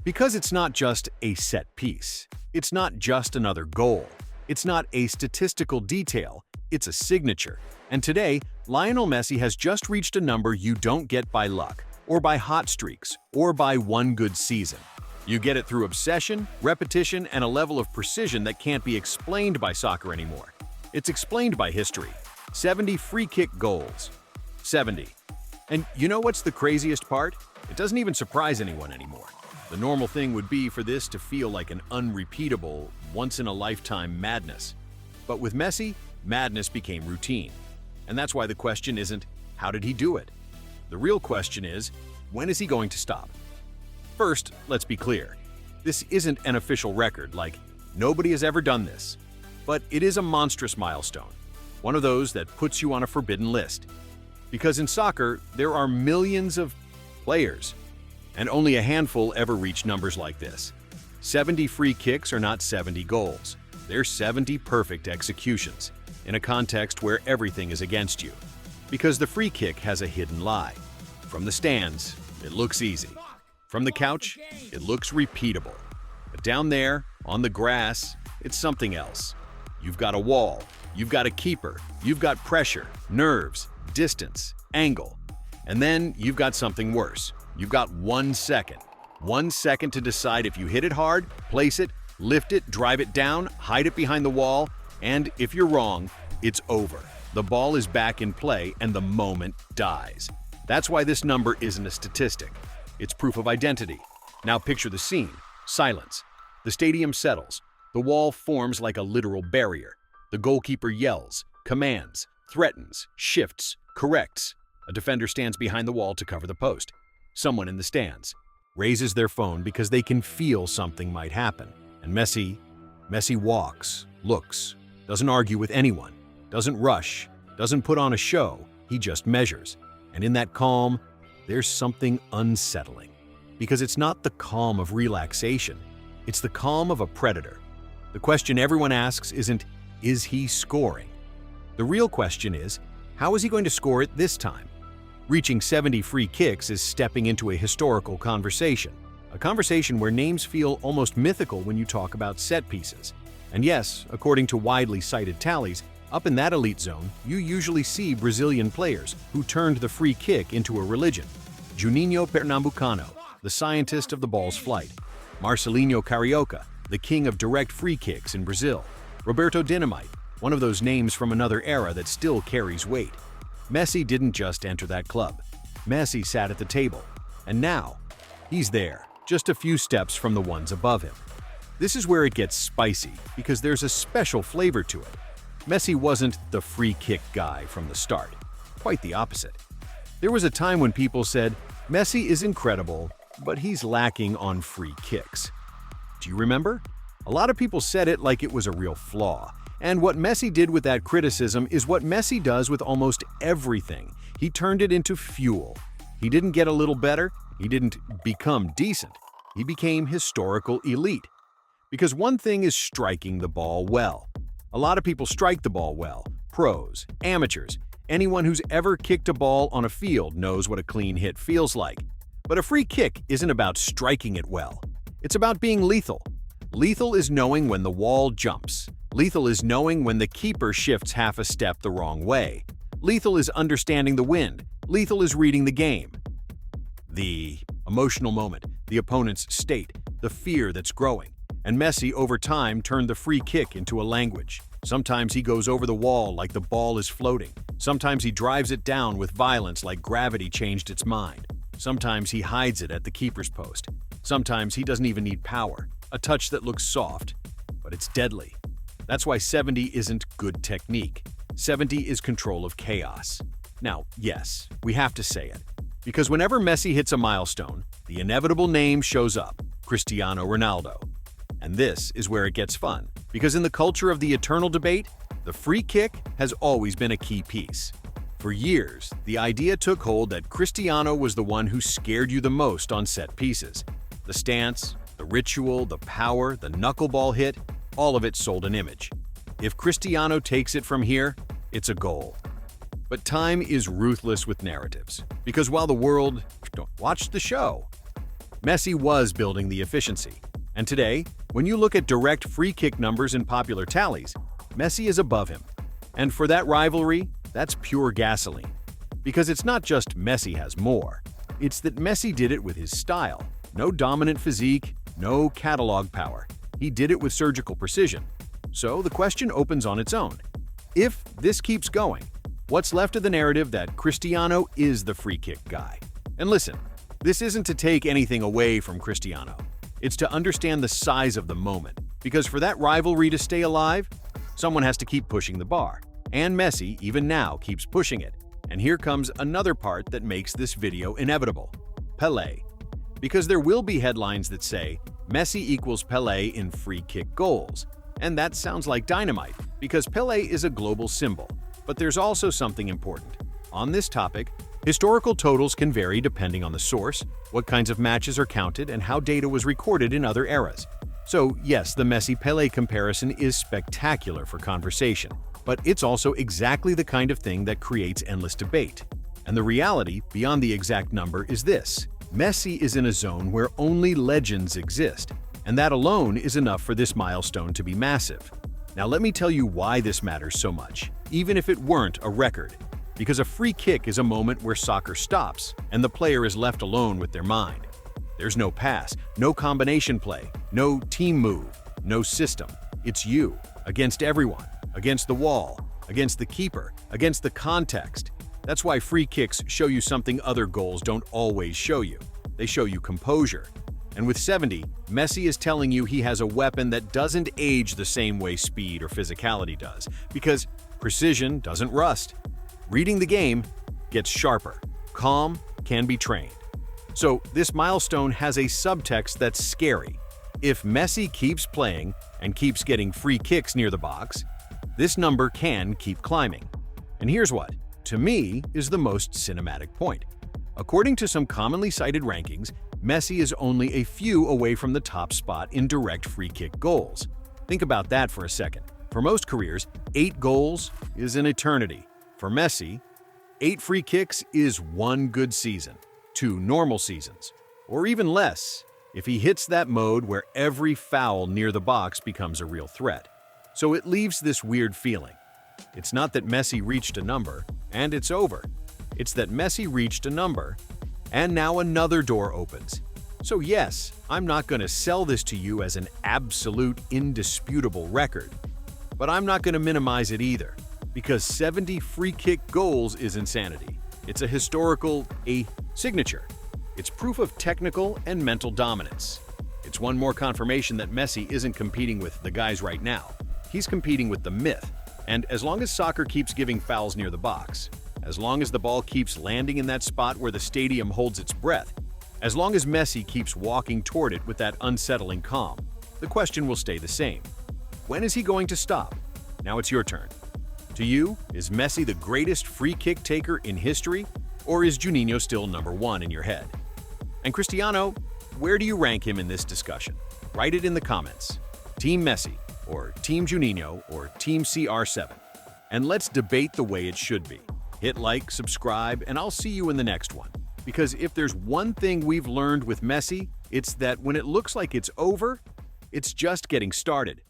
Because it's not just a set piece. It's not just another goal. It's not a statistical detail. It's a signature. And today, Lionel Messi has just reached a number you don't get by luck, or by hot streaks, or by one good season. You get it through obsession, repetition, and a level of precision that can't be explained by soccer anymore. It's explained by history. 70 free kick goals. 70. And you know what's the craziest part? It doesn't even surprise anyone anymore. The normal thing would be for this to feel like an unrepeatable, once-in-a-lifetime madness. But with Messi, madness became routine. And that's why the question isn't, how did he do it? The real question is, when is he going to stop? First, let's be clear. This isn't an official record, like, nobody has ever done this. But it is a monstrous milestone, one of those that puts you on a forbidden list. Because in soccer, there are millions of players, and only a handful ever reach numbers like this. 70 free kicks are not 70 goals. They're 70 perfect executions, in a context where everything is against you. Because the free kick has a hidden lie. From the stands, it looks easy. From the couch, it looks repeatable. But down there, on the grass, it's something else. You've got a wall, you've got a keeper, you've got pressure, nerves, distance, angle. And then you've got something worse. You've got 1 second. 1 second to decide if you hit it hard, place it, lift it, drive it down, hide it behind the wall, and if you're wrong, it's over. The ball is back in play and the moment dies. That's why this number isn't a statistic. It's proof of identity. Now picture the scene. Silence. The stadium settles. The wall forms like a literal barrier. The goalkeeper yells, commands, threatens, shifts, corrects. A defender stands behind the wall to cover the post. Someone in the stands raises their phone because they can feel something might happen. And Messi walks, looks, doesn't argue with anyone, doesn't rush, doesn't put on a show. He just measures. And in that calm, there's something unsettling. Because it's not the calm of relaxation. It's the calm of a predator. The question everyone asks isn't, is he scoring? The real question is, how is he going to score it this time? Reaching 70 free kicks is stepping into a historical conversation. A conversation where names feel almost mythical when you talk about set pieces. And yes, according to widely cited tallies, up in that elite zone, you usually see Brazilian players who turned the free kick into a religion. Juninho Pernambucano, the scientist of the ball's flight. Marcelinho Carioca, the king of direct free kicks in Brazil. Roberto Dinamite, one of those names from another era that still carries weight. Messi didn't just enter that club. Messi sat at the table. And now, he's there, just a few steps from the ones above him. This is where it gets spicy, because there's a special flavor to it. Messi wasn't the free kick guy from the start. Quite the opposite. There was a time when people said, Messi is incredible, but he's lacking on free kicks. Do you remember? A lot of people said it like it was a real flaw. And what Messi did with that criticism is what Messi does with almost everything. He turned it into fuel. He didn't get a little better. He didn't become decent. He became historical elite. Because one thing is striking the ball well. A lot of people strike the ball well. Pros, amateurs, anyone who's ever kicked a ball on a field knows what a clean hit feels like. But a free kick isn't about striking it well. It's about being lethal. Lethal is knowing when the wall jumps. Lethal is knowing when the keeper shifts half a step the wrong way. Lethal is understanding the wind. Lethal is reading the game. The emotional moment, the opponent's state, the fear that's growing. And Messi, over time, turned the free kick into a language. Sometimes he goes over the wall like the ball is floating. Sometimes he drives it down with violence like gravity changed its mind. Sometimes he hides it at the keeper's post. Sometimes he doesn't even need power. A touch that looks soft, but it's deadly. That's why 70 isn't good technique. 70 is control of chaos. Now, yes, we have to say it. Because whenever Messi hits a milestone, the inevitable name shows up, Cristiano Ronaldo. And this is where it gets fun. Because in the culture of the eternal debate, the free kick has always been a key piece. For years, the idea took hold that Cristiano was the one who scared you the most on set pieces. The stance, the ritual, the power, the knuckleball hit, all of it sold an image. If Cristiano takes it from here, it's a goal. But time is ruthless with narratives. Because while the world watched the show, Messi was building the efficiency. And today, when you look at direct free kick numbers in popular tallies, Messi is above him. And for that rivalry, that's pure gasoline. Because it's not just Messi has more. It's that Messi did it with his style. No dominant physique, no catalog power. He did it with surgical precision. So the question opens on its own. If this keeps going, what's left of the narrative that Cristiano is the free kick guy? And listen, this isn't to take anything away from Cristiano. It's to understand the size of the moment. Because for that rivalry to stay alive, someone has to keep pushing the bar. And Messi, even now, keeps pushing it. And here comes another part that makes this video inevitable. Pelé. Because there will be headlines that say, Messi equals Pelé in free kick goals. And that sounds like dynamite, because Pelé is a global symbol. But there's also something important. On this topic, historical totals can vary depending on the source, what kinds of matches are counted, and how data was recorded in other eras. So yes, the Messi-Pelé comparison is spectacular for conversation, but it's also exactly the kind of thing that creates endless debate. And the reality, beyond the exact number, is this. Messi is in a zone where only legends exist, and that alone is enough for this milestone to be massive. Now let me tell you why this matters so much, even if it weren't a record. Because a free kick is a moment where soccer stops, and the player is left alone with their mind. There's no pass, no combination play, no team move, no system. It's you, against everyone, against the wall, against the keeper, against the context. That's why free kicks show you something other goals don't always show you. They show you composure. And with 70, Messi is telling you he has a weapon that doesn't age the same way speed or physicality does, because precision doesn't rust. Reading the game gets sharper. Calm can be trained. So this milestone has a subtext that's scary. If Messi keeps playing and keeps getting free kicks near the box, this number can keep climbing. And here's what, to me, is the most cinematic point. According to some commonly cited rankings, Messi is only a few away from the top spot in direct free kick goals. Think about that for a second. For most careers, 8 goals is an eternity. For Messi, 8 free kicks is 1 good season, 2 normal seasons, or even less if he hits that mode where every foul near the box becomes a real threat. So it leaves this weird feeling. It's not that Messi reached a number, and it's over. It's that Messi reached a number, and now another door opens. So yes, I'm not going to sell this to you as an absolute, indisputable record, but I'm not going to minimize it either, because 70 free kick goals is insanity. It's a signature. It's proof of technical and mental dominance. It's one more confirmation that Messi isn't competing with the guys right now. He's competing with the myth. And as long as soccer keeps giving fouls near the box, as long as the ball keeps landing in that spot where the stadium holds its breath, as long as Messi keeps walking toward it with that unsettling calm, the question will stay the same. When is he going to stop? Now it's your turn. To you, is Messi the greatest free kick taker in history, or is Juninho still number 1 in your head? And Cristiano, where do you rank him in this discussion? Write it in the comments. Team Messi, or Team Juninho, or Team CR7. And let's debate the way it should be. Hit like, subscribe, and I'll see you in the next one. Because if there's one thing we've learned with Messi, it's that when it looks like it's over, it's just getting started.